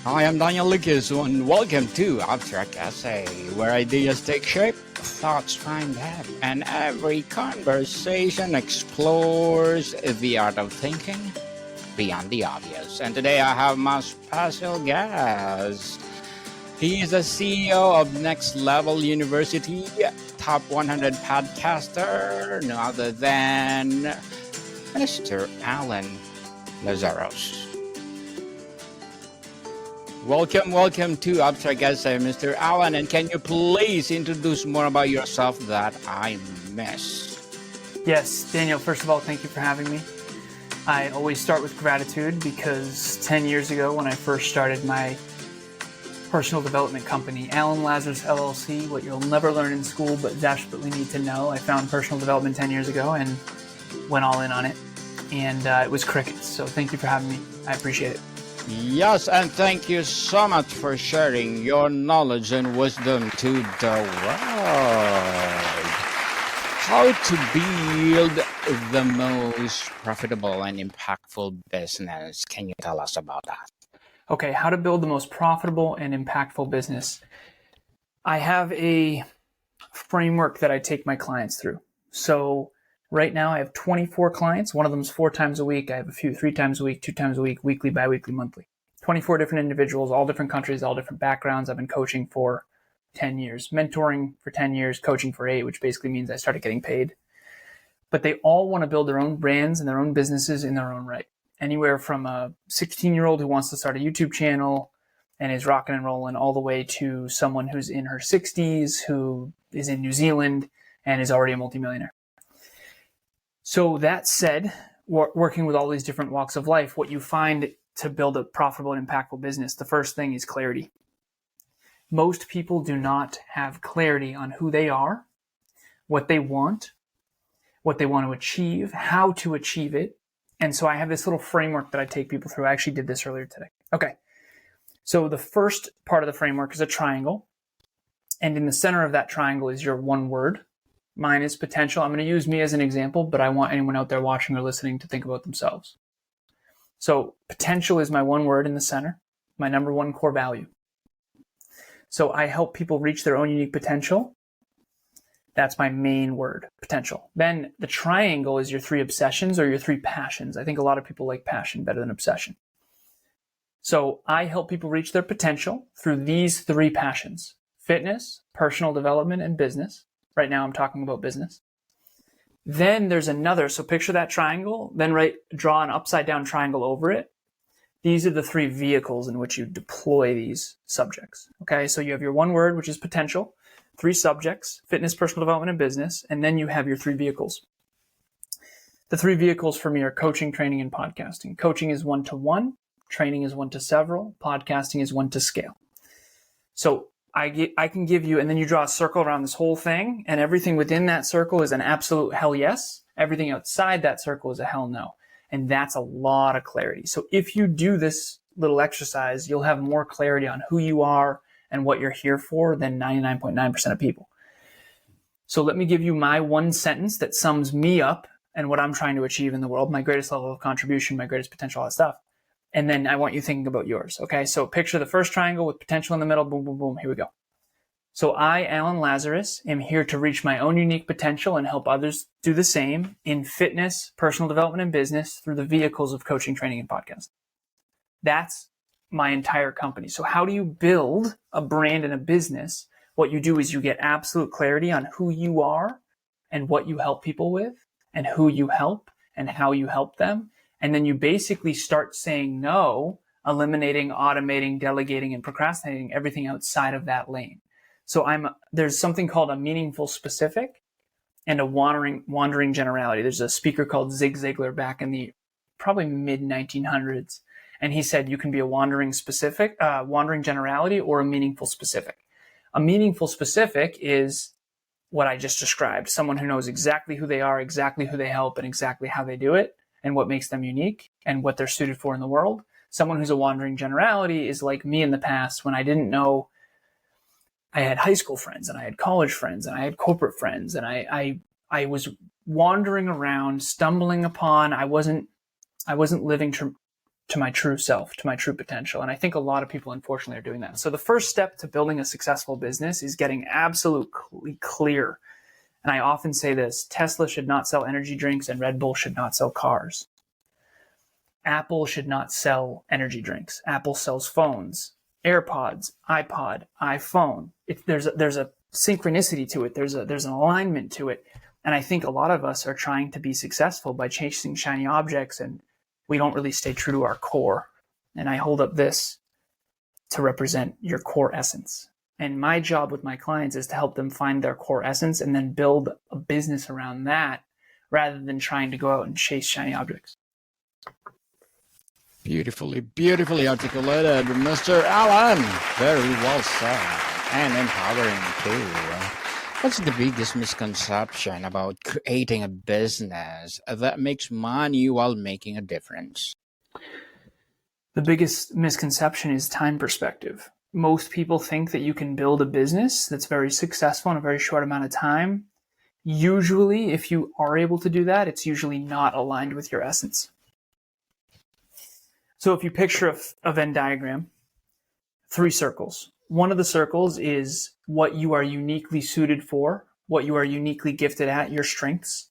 Hi, I'm Daniel Lucas, and welcome to Abstract Essay, where ideas take shape, thoughts find depth, and every conversation explores the art of thinking beyond the obvious. And today I have my special guest. He is the CEO of Next Level University, top 100 podcaster, no other than Mr. Alan Lazaros. Welcome to Abstract Essay, Mr. Alan, and can you please introduce more about yourself that I missed? Yes, Daniel, first of all, thank you for having me. I always start with gratitude because 10 years ago when I first started my personal development company, Alan Lazaros LLC, what you'll never learn in school but desperately need to know, I found personal development 10 years ago and went all in on it. And it was crickets, so thank you for having me. I appreciate it. Yes, and thank you so much for sharing your knowledge and wisdom to the world. How to build the most profitable and impactful business. Can you tell us about that? Okay, how to build the most profitable and impactful business. I have a framework that I take my clients through. So right now I have 24 clients. One of them is 4 times a week. I have a few 3 times a week, 2 times a week, weekly, bi-weekly, monthly. 24 different individuals, all different countries, all different backgrounds. I've been coaching for 10 years, mentoring for 10 years, coaching for 8, which basically means I started getting paid. But they all want to build their own brands and their own businesses in their own right. Anywhere from a 16-year-old who wants to start a YouTube channel and is rocking and rolling all the way to someone who's in her 60s, who is in New Zealand and is already a multimillionaire. So that said, working with all these different walks of life, what you find to build a profitable and impactful business, the first thing is clarity. Most people do not have clarity on who they are, what they want to achieve, how to achieve it. And so I have this little framework that I take people through. I actually did this earlier today. Okay. So the first part of the framework is a triangle. And in the center of that triangle is your one word. Mine is potential. I'm going to use me as an example, but I want anyone out there watching or listening to think about themselves. So potential is my one word in the center, my number one core value. So I help people reach their own unique potential. That's my main word, potential. Then the triangle is your 3 obsessions or your 3 passions. I think a lot of people like passion better than obsession. So I help people reach their potential through these 3 passions: fitness, personal development, and business. Right now I'm talking about business. Then there's another, so picture that triangle, then draw an upside down triangle over it. These are the 3 vehicles in which you deploy these subjects. Okay, so you have your one word, which is potential, 3 subjects: fitness, personal development, and business. And then you have your 3 vehicles. The 3 vehicles for me are coaching, training, and podcasting. Coaching is 1-to-1. Training is 1-to-several. Podcasting is 1-to-scale. So I can give you, and then you draw a circle around this whole thing, and everything within that circle is an absolute hell yes. Everything outside that circle is a hell no. And that's a lot of clarity. So if you do this little exercise, you'll have more clarity on who you are and what you're here for than 99.9% of people. So let me give you my one sentence that sums me up and what I'm trying to achieve in the world, my greatest level of contribution, my greatest potential, all that stuff. And then I want you thinking about yours. Okay, so picture the first triangle with potential in the middle. Boom, boom, boom. Here we go. So I, Alan Lazaros, am here to reach my own unique potential and help others do the same in fitness, personal development, and business through the vehicles of coaching, training, and podcast. That's my entire company. So how do you build a brand and a business? What you do is you get absolute clarity on who you are and what you help people with and who you help and how you help them. And then you basically start saying no, eliminating, automating, delegating, and procrastinating everything outside of that lane. So there's something called a meaningful specific and a wandering generality. There's a speaker called Zig Ziglar back in the probably mid 1900s. And he said you can be a wandering generality or a meaningful specific. A meaningful specific is what I just described. Someone who knows exactly who they are, exactly who they help, and exactly how they do it, and what makes them unique and what they're suited for in the world. Someone who's a wandering generality is like me in the past when I didn't know. I had high school friends and I had college friends and I had corporate friends, and I was wandering around, stumbling upon. I wasn't living to my true self, to my true potential. And I think a lot of people, unfortunately, are doing that. So the first step to building a successful business is getting absolutely clear. And I often say this: Tesla should not sell energy drinks and Red Bull should not sell cars. Apple should not sell energy drinks. Apple sells phones, AirPods, iPod, iPhone. There's a synchronicity to it. There's an alignment to it. And I think a lot of us are trying to be successful by chasing shiny objects, and we don't really stay true to our core. And I hold up this to represent your core essence. And my job with my clients is to help them find their core essence and then build a business around that rather than trying to go out and chase shiny objects. Beautifully articulated, Mr. Alan. Very well said and empowering too. What's the biggest misconception about creating a business that makes money while making a difference? The biggest misconception is time perspective. Most people think that you can build a business that's very successful in a very short amount of time. Usually, if you are able to do that, it's usually not aligned with your essence. So if you picture a Venn diagram, 3 circles. One of the circles is what you are uniquely suited for, what you are uniquely gifted at, your strengths.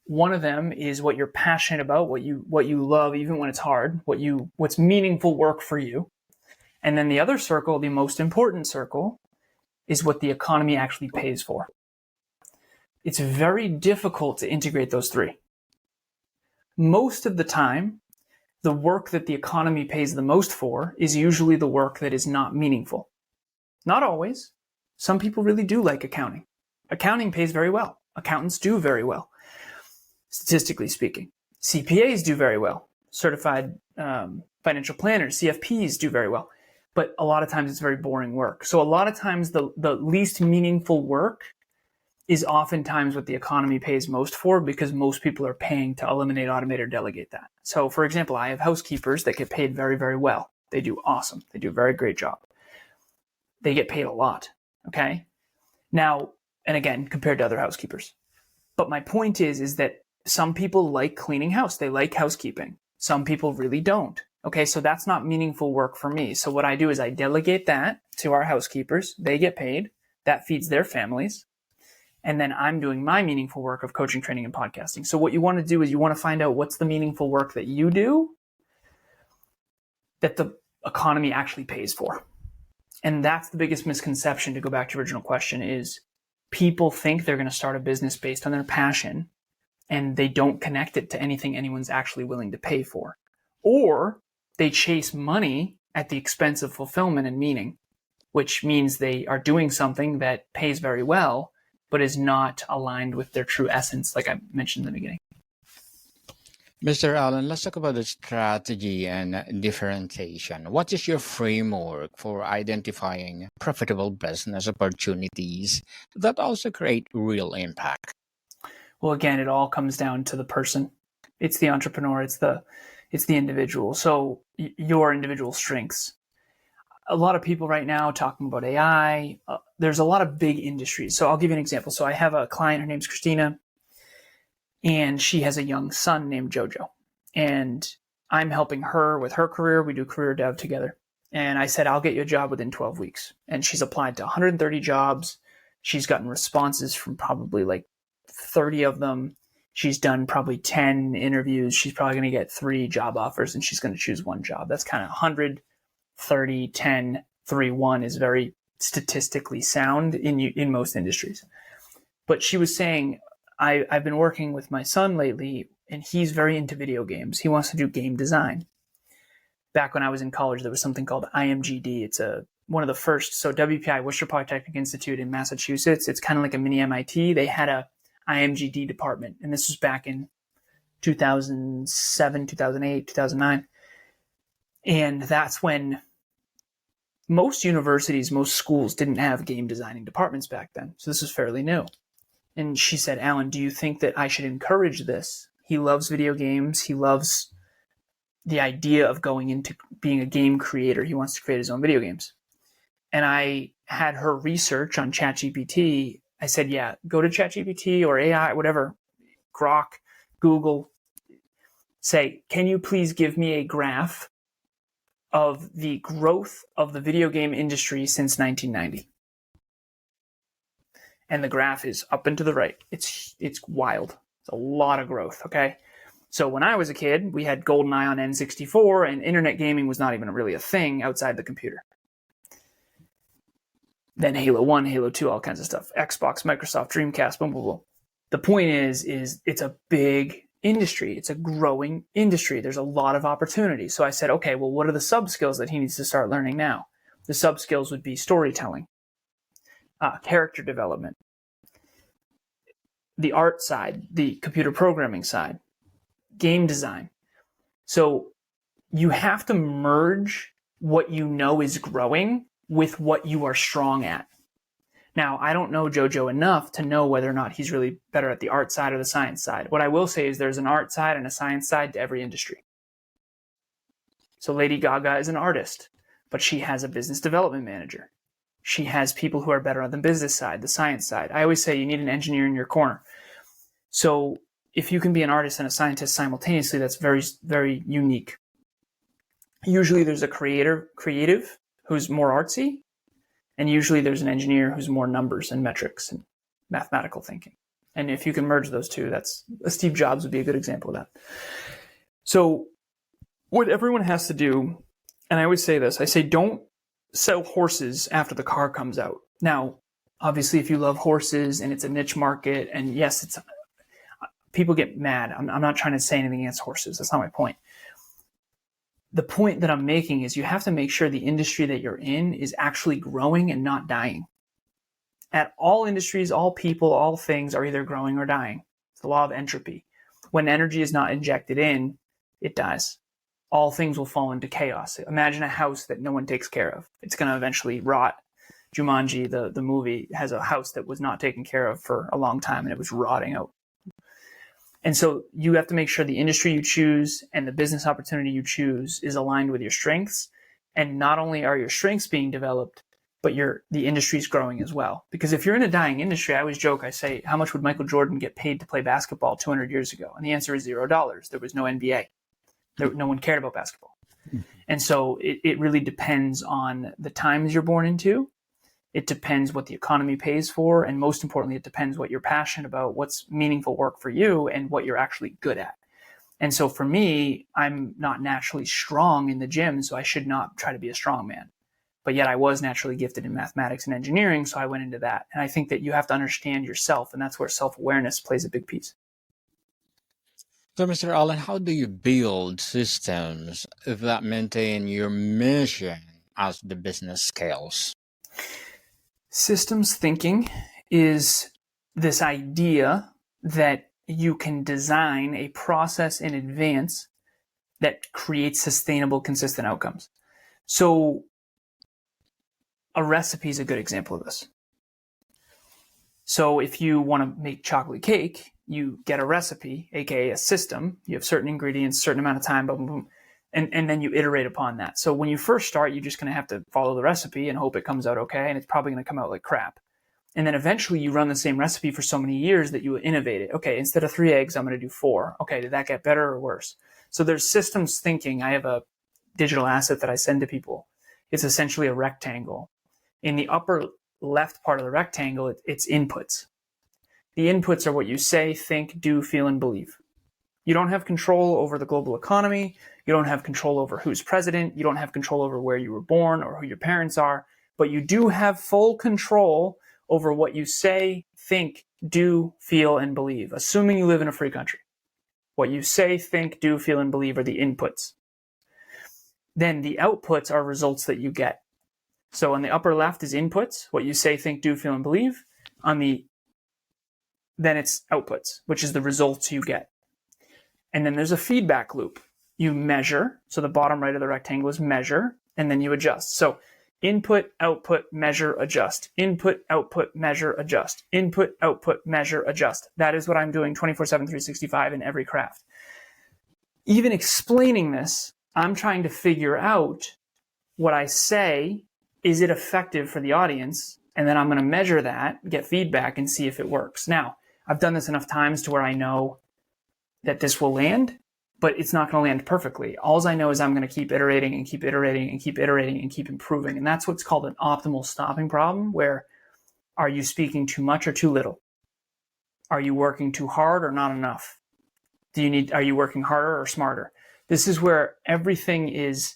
One of them is what you're passionate about, what you love, even when it's hard, what's meaningful work for you. And then the other circle, the most important circle, is what the economy actually pays for. It's very difficult to integrate those 3. Most of the time, the work that the economy pays the most for is usually the work that is not meaningful. Not always. Some people really do like accounting. Accounting pays very well. Accountants do very well, statistically speaking. CPAs do very well. Certified financial planners, CFPs do very well. But a lot of times it's very boring work. So a lot of times the least meaningful work is oftentimes what the economy pays most for, because most people are paying to eliminate, automate, or delegate that. So for example, I have housekeepers that get paid very, very well. They do awesome. They do a very great job. They get paid a lot. Okay. Now, and again, compared to other housekeepers. But my point is that some people like cleaning house. They like housekeeping. Some people really don't. Okay. So that's not meaningful work for me. So what I do is I delegate that to our housekeepers. They get paid. That feeds their families. And then I'm doing my meaningful work of coaching, training, and podcasting. So what you want to do is you want to find out what's the meaningful work that you do that the economy actually pays for. And that's the biggest misconception, to go back to your original question, is people think they're going to start a business based on their passion and they don't connect it to anything anyone's actually willing to pay for. Or they chase money at the expense of fulfillment and meaning, which means they are doing something that pays very well, but is not aligned with their true essence, like I mentioned in the beginning. Mr. Allen, let's talk about the strategy and differentiation. What is your framework for identifying profitable business opportunities that also create real impact? Well, again, it all comes down to the person. It's the entrepreneur. It's the individual. So your individual strengths. A lot of people right now talking about AI. There's a lot of big industries. So I'll give you an example. So I have a client, her name's Christina, and she has a young son named Jojo. And I'm helping her with her career. We do career dev together. And I said, I'll get you a job within 12 weeks. And she's applied to 130 jobs. She's gotten responses from probably like 30 of them. She's done probably 10 interviews. She's probably going to get 3 job offers, and she's going to choose 1 job. That's kind of 100, 30, 10, 3, 1 is very statistically sound in most industries. But she was saying, I've been working with my son lately, and he's very into video games. He wants to do game design. Back when I was in college, there was something called IMGD. It's one of the first. So WPI, Worcester Polytechnic Institute in Massachusetts. It's kind of like a mini MIT. They had a IMGD department, and this was back in 2007, 2008, 2009. And that's when most universities, most schools didn't have game designing departments back then. So this was fairly new. And she said, Alan, do you think that I should encourage this? He loves video games. He loves the idea of going into being a game creator. He wants to create his own video games. And I had her research on ChatGPT. I said, yeah, go to ChatGPT or AI, whatever, Grok, Google, say, can you please give me a graph of the growth of the video game industry since 1990? And the graph is up and to the right. It's wild. It's a lot of growth, okay? So when I was a kid, we had GoldenEye on N64, and internet gaming was not even really a thing outside the computer. Then Halo 1, Halo 2, all kinds of stuff. Xbox, Microsoft, Dreamcast, boom, boom, boom. The point is it's a big industry. It's a growing industry. There's a lot of opportunity. So I said, okay, well, what are the sub skills that he needs to start learning now? The sub skills would be storytelling, character development, the art side, the computer programming side, game design. So you have to merge what you know is growing with what you are strong at. Now, I don't know JoJo enough to know whether or not he's really better at the art side or the science side. What I will say is there's an art side and a science side to every industry. So Lady Gaga is an artist, but she has a business development manager. She has people who are better on the business side, the science side. I always say you need an engineer in your corner. So if you can be an artist and a scientist simultaneously, that's very, very unique. Usually there's a creative who's more artsy, and usually there's an engineer who's more numbers and metrics and mathematical thinking. And if you can merge those two, Steve Jobs would be a good example of that. So what everyone has to do, and I always say this, I say don't sell horses after the car comes out. Now, obviously, if you love horses and it's a niche market, and yes, people get mad. I'm not trying to say anything against horses. That's not my point. The point that I'm making is you have to make sure the industry that you're in is actually growing and not dying. At all industries, all people, all things are either growing or dying. It's the law of entropy. When energy is not injected in, it dies. All things will fall into chaos. Imagine a house that no one takes care of. It's going to eventually rot. Jumanji, the movie, has a house that was not taken care of for a long time, and it was rotting out. And so you have to make sure the industry you choose and the business opportunity you choose is aligned with your strengths. And not only are your strengths being developed, but the industry is growing as well. Because if you're in a dying industry, I always joke, I say, how much would Michael Jordan get paid to play basketball 200 years ago? And the answer is $0. There was no NBA. No one cared about basketball. And so it really depends on the times you're born into. It depends what the economy pays for. And most importantly, it depends what you're passionate about, what's meaningful work for you, and what you're actually good at. And so for me, I'm not naturally strong in the gym, so I should not try to be a strong man. But yet I was naturally gifted in mathematics and engineering, so I went into that. And I think that you have to understand yourself, and that's where self-awareness plays a big piece. So, Mr. Allen, how do you build systems that maintain your mission as the business scales? Systems thinking is this idea that you can design a process in advance that creates sustainable, consistent outcomes. So a recipe is a good example of this. So if you want to make chocolate cake, you get a recipe, aka a system. You have certain ingredients, certain amount of time, boom, boom, boom, and then you iterate upon that. So when you first start, you're just going to have to follow the recipe and hope it comes out okay, and it's probably going to come out like crap. And then eventually you run the same recipe for so many years that you innovate it. Okay, instead of 3 eggs, I'm going to do 4. Okay, did that get better or worse? So there's systems thinking. I have a digital asset that I send to people. It's essentially a rectangle. In the upper left part of the rectangle, it's inputs. The inputs are what you say, think, do, feel, and believe. You don't have control over the global economy. You don't have control over who's president. You don't have control over where you were born or who your parents are. But you do have full control over what you say, think, do, feel, and believe, assuming you live in a free country. What you say, think, do, feel, and believe are the inputs. Then the outputs are results that you get. So on the upper left is inputs, what you say, think, do, feel, and believe. Then it's outputs, which is the results you get. And then there's a feedback loop. You measure. So the bottom right of the rectangle is measure, and then you adjust. So input, output, measure, adjust. Input, output, measure, adjust. Input, output, measure, adjust. That is what I'm doing 24/7, 365 in every craft. Even explaining this, I'm trying to figure out what I say. Is it effective for the audience? And then I'm going to measure that, get feedback, and see if it works. Now, I've done this enough times to where I know that this will land. but it's not going to land perfectly. All I know is I'm going to keep iterating and keep iterating and keep iterating and keep improving. And that's what's called an optimal stopping problem, where are you speaking too much or too little? Are you working too hard or not enough? Are you working harder or smarter? This is where everything is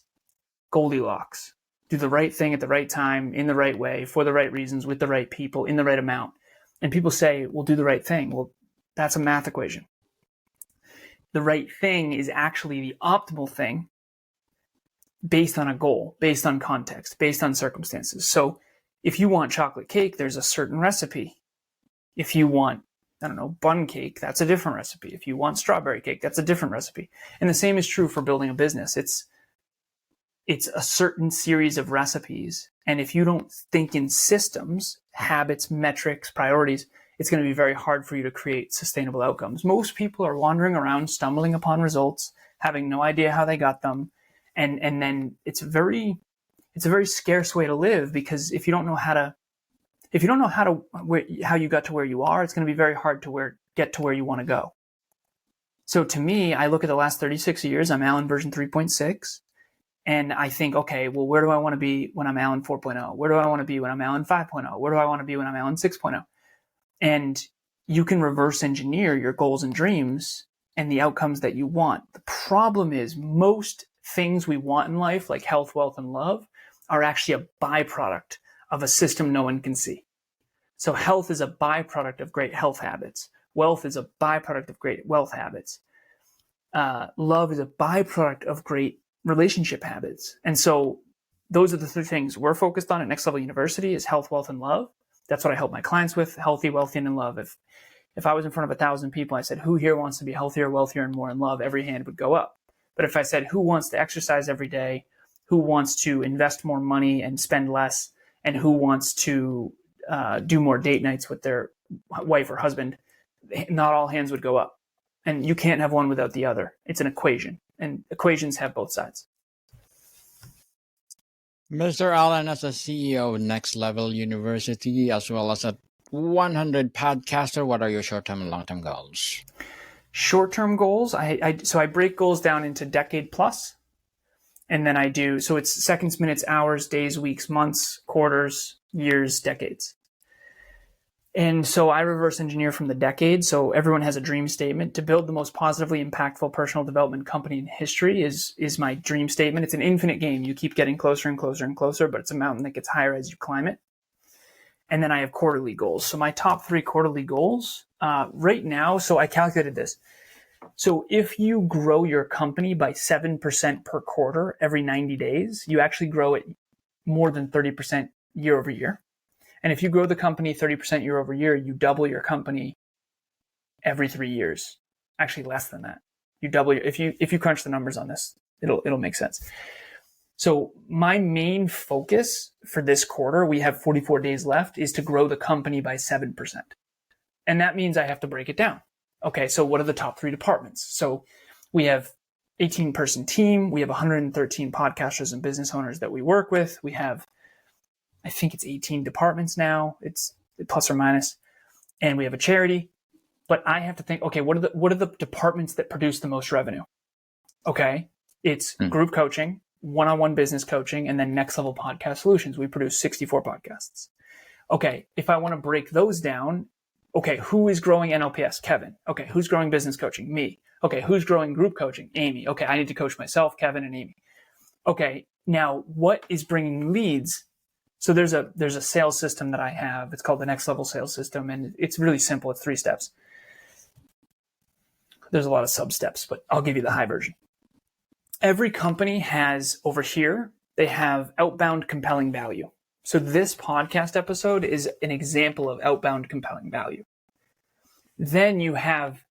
Goldilocks. Do the right thing at the right time, in the right way, for the right reasons, with the right people, in the right amount. And people say, well, do the right thing. Well, that's a math equation. The right thing is actually the optimal thing based on a goal, based on context, based on circumstances. So if you want chocolate cake, there's a certain recipe. If you want, bun cake, that's a different recipe. If you want strawberry cake, that's a different recipe. And the same is true for building a business. It's a certain series of recipes. And if you don't think in systems, habits, metrics, priorities, it's going to be very hard for you to create sustainable outcomes. Most people are wandering around, stumbling upon results, having no idea how they got them. And then it's a very scarce way to live, because if you don't know how you got to where you are, it's going to be very hard to get to where you want to go. So to me, I look at the last 36 years, I'm Alan version 3.6. And I think, okay, well, where do I want to be when I'm Alan 4.0? Where do I want to be when I'm Alan 5.0? Where do I want to be when I'm Alan 6.0? And you can reverse engineer your goals and dreams and the outcomes that you want. The problem is most things we want in life, like health, wealth, and love, are actually a byproduct of a system no one can see. So health is a byproduct of great health habits. Wealth is a byproduct of great wealth habits. Love is a byproduct of great relationship habits. And so those are the three things we're focused on at Next Level University: is health, wealth, and love. That's what I help my clients with: healthy, wealthy, and in love. If I was in front of 1,000 people, I said, who here wants to be healthier, wealthier, and more in love? Every hand would go up. But if I said, who wants to exercise every day? Who wants to invest more money and spend less? And who wants to do more date nights with their wife or husband? Not all hands would go up. And you can't have one without the other. It's an equation, and equations have both sides. Mr. Allen, as a CEO of Next Level University, as well as a 100 podcaster, what are your short-term and long-term goals? Short-term goals, so I break goals down into decade plus. And then so it's seconds, minutes, hours, days, weeks, months, quarters, years, decades. And so I reverse engineer from the decade. So everyone has a dream statement. To build the most positively impactful personal development company in history is my dream statement. It's an infinite game. You keep getting closer and closer and closer, but it's a mountain that gets higher as you climb it. And then I have quarterly goals. So my top 3 quarterly goals right now, so I calculated this. So if you grow your company by 7% per quarter every 90 days, you actually grow it more than 30% year over year. And if you grow the company 30% year over year, you double your company every 3 years. Actually, less than that. You double if you crunch the numbers on this, it'll make sense. So my main focus for this quarter, we have 44 days left, is to grow the company by 7%. And that means I have to break it down. Okay, so what are the top 3 departments? So we have 18-person team. We have 113 podcasters and business owners that we work with. We have, I think it's 18 departments now. It's plus or minus. And we have a charity. But I have to think, okay, what are the departments that produce the most revenue? Okay, it's group coaching, one-on-one business coaching, and then Next Level Podcast Solutions. We produce 64 podcasts. Okay, if I want to break those down, okay, who is growing NLPS? Kevin. Okay, who's growing business coaching? Me. Okay, who's growing group coaching? Amy. Okay, I need to coach myself, Kevin, and Amy. Okay, now what is bringing leads? So there's a sales system that I have. It's called the Next Level Sales System, and it's really simple. It's 3 steps. There's a lot of sub-steps, but I'll give you the high version. Every company has, over here, they have outbound compelling value. So this podcast episode is an example of outbound compelling value. Then you have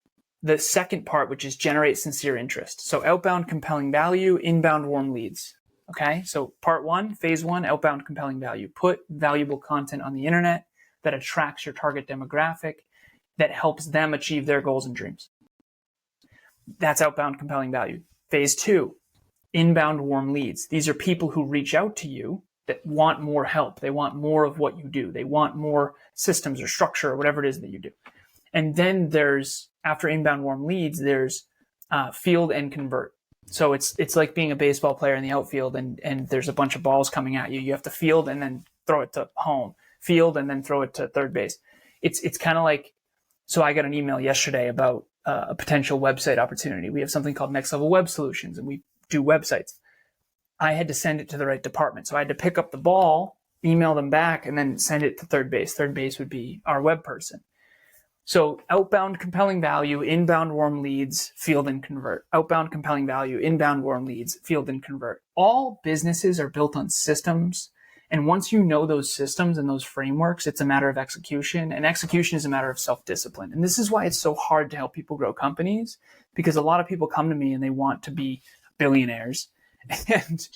the second part, which is generate sincere interest. So outbound compelling value, inbound warm leads. Okay, so part 1, phase 1, outbound compelling value. Put valuable content on the internet that attracts your target demographic, that helps them achieve their goals and dreams. That's outbound compelling value. Phase 2, inbound warm leads. These are people who reach out to you that want more help. They want more of what you do. They want more systems or structure or whatever it is that you do. And then after inbound warm leads, there's field and convert. So it's like being a baseball player in the outfield and there's a bunch of balls coming at you. You have to field and then throw it to home, field and then throw it to third base. It's kind of like, so I got an email yesterday about a potential website opportunity. We have something called Next Level Web Solutions, and we do websites. I had to send it to the right department. So I had to pick up the ball, email them back, and then send it to third base. Third base would be our web person. So outbound compelling value, inbound warm leads, field and convert. Outbound compelling value, inbound warm leads, field and convert. All businesses are built on systems. And once you know those systems and those frameworks, it's a matter of execution. And execution is a matter of self-discipline. And this is why it's so hard to help people grow companies, because a lot of people come to me and they want to be billionaires and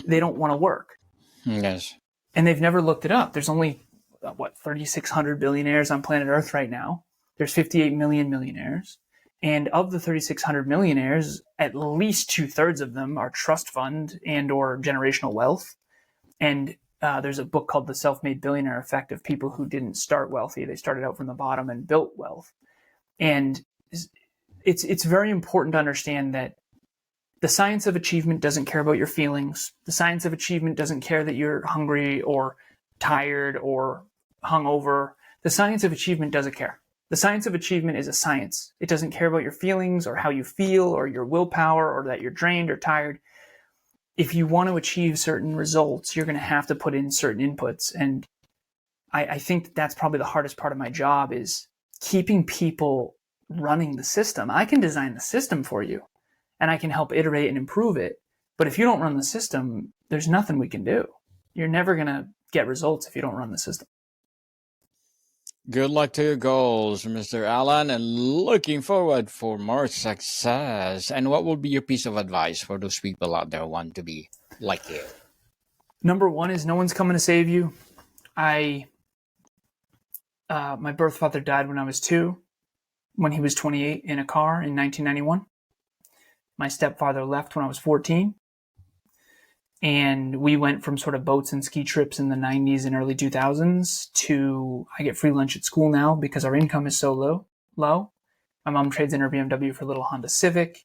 they don't want to work. Yes. And they've never looked it up. There's only, 3,600 billionaires on planet Earth right now. There's 58 million millionaires. And of the 3,600 millionaires, at least 2/3 of them are trust fund and or generational wealth. And there's a book called The Self-Made Billionaire Effect of people who didn't start wealthy. They started out from the bottom and built wealth. And it's very important to understand that the science of achievement doesn't care about your feelings. The science of achievement doesn't care that you're hungry or tired or hungover. The science of achievement doesn't care. The science of achievement is a science. It doesn't care about your feelings or how you feel or your willpower or that you're drained or tired. If you want to achieve certain results, you're going to have to put in certain inputs. And I think that's probably the hardest part of my job is keeping people running the system. I can design the system for you and I can help iterate and improve it. But if you don't run the system, there's nothing we can do. You're never going to get results if you don't run the system. Good luck to your goals, Mr. Allen, and looking forward for more success. And what would be your piece of advice for those people out there who want to be like you? Number one is no one's coming to save you. My birth father died when I was 2, when he was 28 in a car in 1991. My stepfather left when I was 14. And we went from sort of boats and ski trips in the 90s and early 2000s to I get free lunch at school now because our income is so low. My mom trades in her BMW for a little Honda Civic.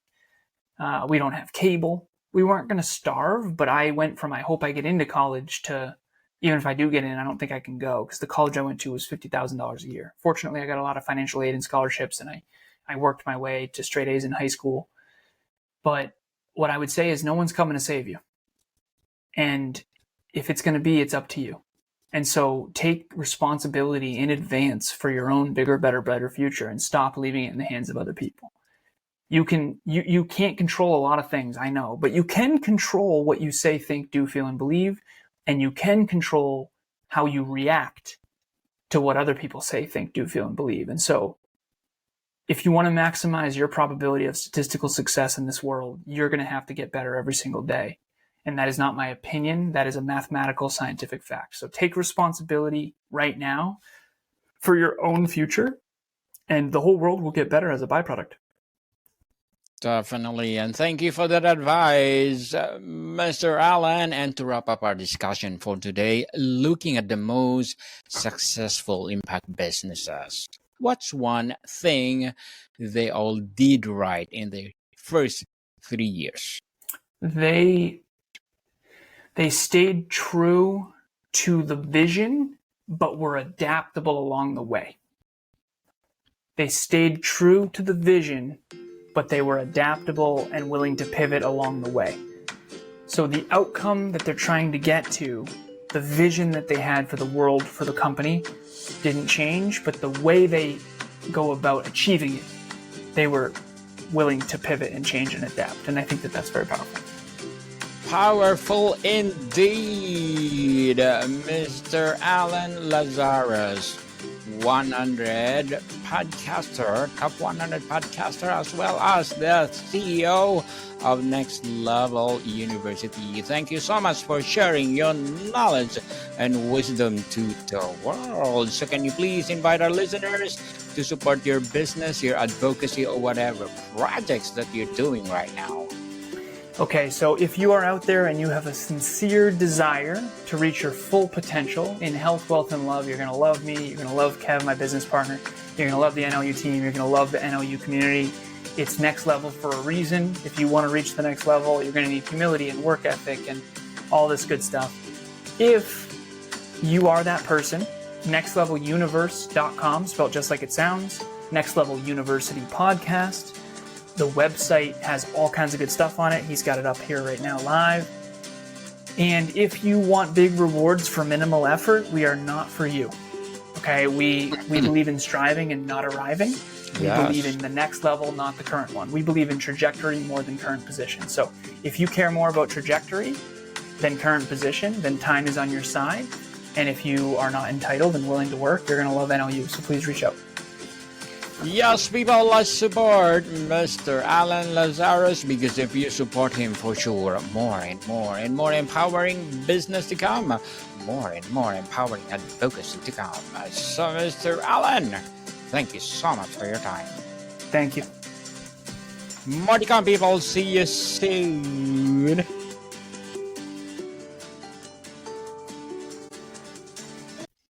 We don't have cable. We weren't going to starve, but I went from I hope I get into college to even if I do get in, I don't think I can go because the college I went to was $50,000 a year. Fortunately, I got a lot of financial aid and scholarships, and I worked my way to straight A's in high school. But what I would say is no one's coming to save you. And if it's going to be, it's up to you. And so take responsibility in advance for your own bigger, better, brighter future and stop leaving it in the hands of other people. You can't control a lot of things, I know, but you can control what you say, think, do, feel, and believe. And you can control how you react to what other people say, think, do, feel, and believe. And so if you want to maximize your probability of statistical success in this world, you're going to have to get better every single day. And that is not my opinion. That is a mathematical, scientific fact. So take responsibility right now for your own future, and the whole world will get better as a byproduct. Definitely. And thank you for that advice, Mr. Allen. And to wrap up our discussion for today, looking at the most successful impact businesses, what's one thing they all did right in the first 3 years? They stayed true to the vision, but were adaptable along the way. They stayed true to the vision, but they were adaptable and willing to pivot along the way. So the outcome that they're trying to get to, the vision that they had for the world, for the company, didn't change, but the way they go about achieving it, they were willing to pivot and change and adapt. And I think that that's very powerful. Powerful indeed, Mr. Allen Lazaros, 100 podcaster, top 100 podcaster, as well as the CEO of Next Level University. Thank you so much for sharing your knowledge and wisdom to the world. So can you please invite our listeners to support your business, your advocacy, or whatever projects that you're doing right now? Okay, so if you are out there and you have a sincere desire to reach your full potential in health, wealth, and love, you're going to love me, you're going to love Kev, my business partner, you're going to love the NLU team, you're going to love the NLU community, It's next level for a reason. If you want to reach the next level, you're going to need humility and work ethic and all this good stuff. If you are that person, nextleveluniverse.com, spelled just like it sounds, Next Level University podcast. The website has all kinds of good stuff on it. He's got it up here right now live. And if you want big rewards for minimal effort, we are not for you. Okay, we believe in striving and not arriving. We believe in the next level, not the current one. We believe in trajectory more than current position. So if you care more about trajectory than current position, then time is on your side. And if you are not entitled and willing to work, you're going to love NLU. So please reach out. Yes, people, let's support Mr. Alan Lazaros, because if you support him, for sure, more and more and more empowering business to come, more and more empowering advocacy to come. So, Mr. Alan, thank you so much for your time. Thank you. More to come, people. See you soon.